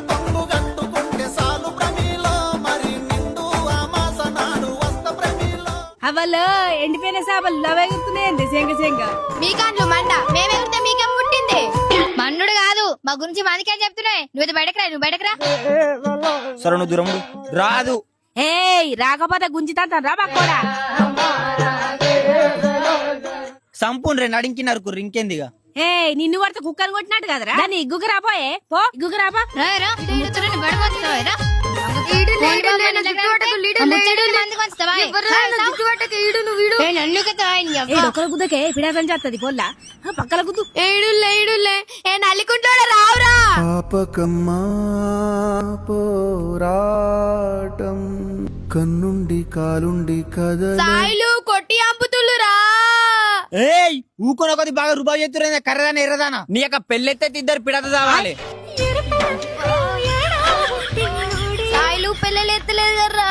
కొంగు గట్టుకుంటే సాలు ప్రమిలో మరి నిండు అమాసనాడు వస్త ప్రమిలో. అవల్లో ఎండిపోయిన చేపలు లవేగుతున్నాయండి శంగ శంగ. మీ కాండ్లు మండ మేమే ఉంటే మీకేం పుట్టింది? మన్నుడు కాదు మా గురించి మందికేం చెప్తున్నాయి. నువ్వు బయటకురా, నువ్వు బయటకురా. సరే నువ్వు దూరం రాదు. ఏయ్ రాకపోతే గుంజితాంతా రా పక్కోడా. సంపూన్ రే నడింకినారు కుర్రి ఇంకేందిగా. ఏయ్ నిన్ను పడితే కుక్కను కొట్టినట్టు కదరా. దాన్ని ఇగ్గుకు రాపోయే పో, ఇగ్గుకు రాపా. గుద్దకే పిడాసం చేస్తుంది పొల్లా పక్కల గుద్దు. ఏడులే ఏ నల్లికుంటోడ రావురా. పాపకమ్మా పోరాటం కన్నుండి కాలుండి కదలే. సాయిలు కొట్టి అంపుతులురా. ఏయ్ ఊకొని ఒకటి బాగా రూపాయి చేతురైనా కర్రదానా ఎర్రదానా నీ యొక్క పెళ్ళెత్తే ఇద్దరు పిడత కావాలి. సాయిలు పిల్లలు ఎత్తలేదు కర్రా.